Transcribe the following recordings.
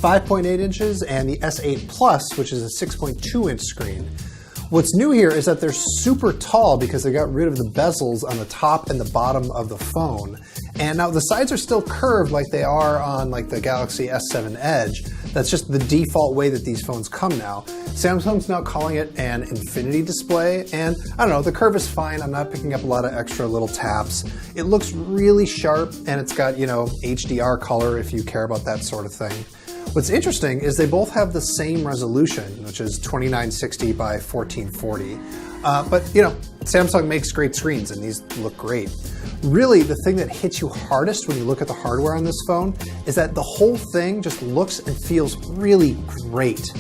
5.8 inches, and the S8 Plus, which is a 6.2 inch screen. What's new here is that they're super tall because they got rid of the bezels on the top and the bottom of the phone. And now the sides are still curved like they are on like the Galaxy S7 Edge. That's just the default way that these phones come now. Samsung's now calling it an infinity display, and I don't know, the curve is fine. I'm not picking up a lot of extra little taps. It looks really sharp, and it's got, you know, HDR color if you care about that sort of thing. What's interesting is they both have the same resolution, which is 2960 by 1440. But you know, Samsung makes great screens and these look great. Really, the thing that hits you hardest when you look at the hardware on this phone is that the whole thing just looks and feels really great.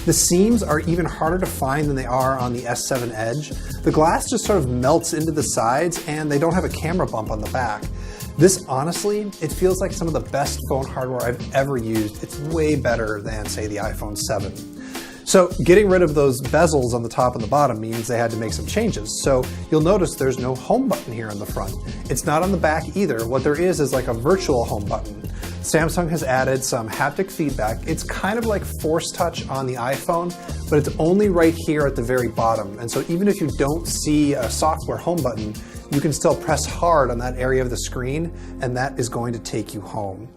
The seams are even harder to find than they are on the S7 Edge. The glass just sort of melts into the sides and they don't have a camera bump on the back. This, honestly, it feels like some of the best phone hardware I've ever used. It's way better than, say, the iPhone 7. So getting rid of those bezels on the top and the bottom means they had to make some changes. So you'll notice there's no home button here on the front. It's not on the back either. What there is like a virtual home button. Samsung has added some haptic feedback. It's kind of like Force Touch on the iPhone, but it's only right here at the very bottom. And so even if you don't see a software home button, you can still press hard on that area of the screen, and that is going to take you home.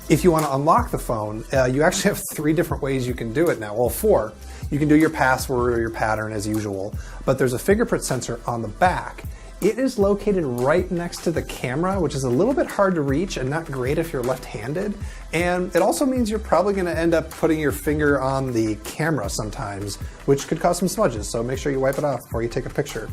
If you want to unlock the phone, you actually have 3 different ways you can do it now. Well, 4. You can do your password or your pattern as usual, but there's a fingerprint sensor on the back. It is located right next to the camera, which is a little bit hard to reach and not great if you're left-handed. And it also means you're probably going to end up putting your finger on the camera sometimes, which could cause some smudges, so make sure you wipe it off before you take a picture.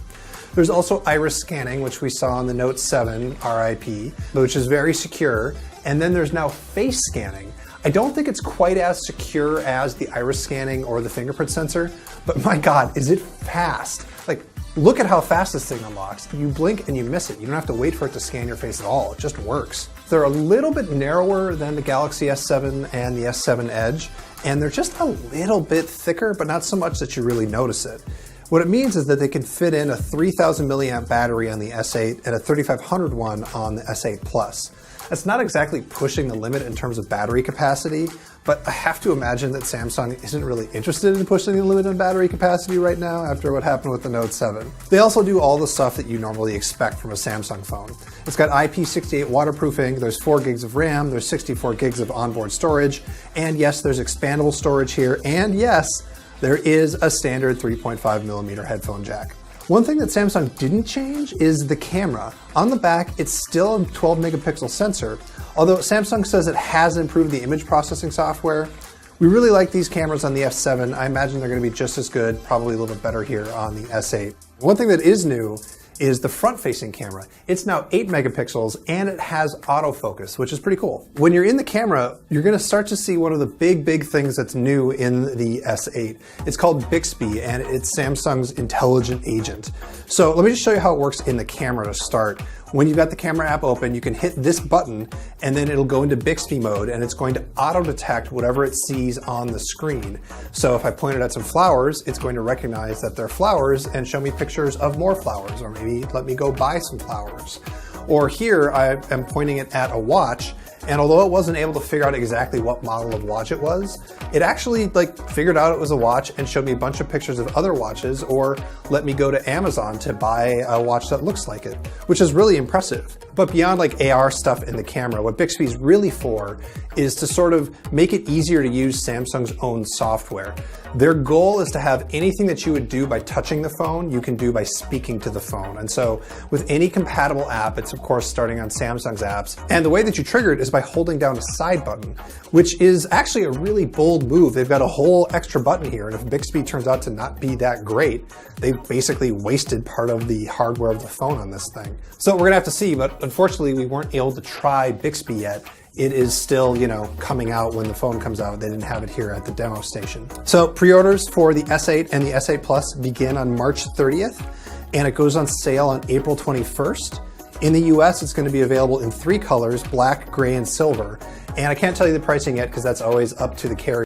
There's also iris scanning, which we saw on the Note 7 RIP, which is very secure. And then there's now face scanning. I don't think it's quite as secure as the iris scanning or the fingerprint sensor, but my God, is it fast. Like, look at how fast this thing unlocks. You blink and you miss it. You don't have to wait for it to scan your face at all. It just works. They're a little bit narrower than the Galaxy S7 and the S7 Edge, and they're just a little bit thicker, but not so much that you really notice it. What it means is that they can fit in a 3000 milliamp battery on the S8 and a 3500 one on the S8 Plus. That's not exactly pushing the limit in terms of battery capacity, but I have to imagine that Samsung isn't really interested in pushing the limit on battery capacity right now after what happened with the Note 7. They also do all the stuff that you normally expect from a Samsung phone. It's got IP68 waterproofing, there's 4 gigs of RAM, there's 64 gigs of onboard storage, and yes, there's expandable storage here, and yes, there is a standard 3.5mm headphone jack. One thing that Samsung didn't change is the camera. On the back, it's still a 12 megapixel sensor, although Samsung says it has improved the image processing software. We really like these cameras on the S7. I imagine they're going to be just as good, probably a little bit better here on the S8. One thing that is new is the front-facing camera. It's now 8 megapixels and it has autofocus, which is pretty cool. When you're in the camera, you're gonna start to see one of the big things that's new in the S8. It's called Bixby and it's Samsung's intelligent agent. So let me just show you how it works in the camera to start. When you've got the camera app open, you can hit this button and then it'll go into Bixby mode and it's going to auto-detect whatever it sees on the screen. So if I pointed at some flowers, it's going to recognize that they're flowers and show me pictures of more flowers, or maybe let me go buy some flowers. Or here I am pointing it at a watch, and although it wasn't able to figure out exactly what model of watch it was, it actually figured out it was a watch and showed me a bunch of pictures of other watches, or let me go to Amazon to buy a watch that looks like it, which is really impressive. But beyond AR stuff in the camera, what Bixby's really for is to sort of make it easier to use Samsung's own software. Their goal is to have anything that you would do by touching the phone, you can do by speaking to the phone. And so with any compatible app, it's of course starting on Samsung's apps. And the way that you trigger it is by holding down a side button, which is actually a really bold move. They've got a whole extra button here. And if Bixby turns out to not be that great, they've basically wasted part of the hardware of the phone on this thing. So we're gonna have to see, but unfortunately we weren't able to try Bixby yet. It is still, coming out when the phone comes out. They didn't have it here at the demo station. So pre-orders for the S8 and the S8 Plus begin on March 30th, and it goes on sale on April 21st. In the US, it's going to be available in 3 colors, black, gray, and silver. And I can't tell you the pricing yet because that's always up to the carrier.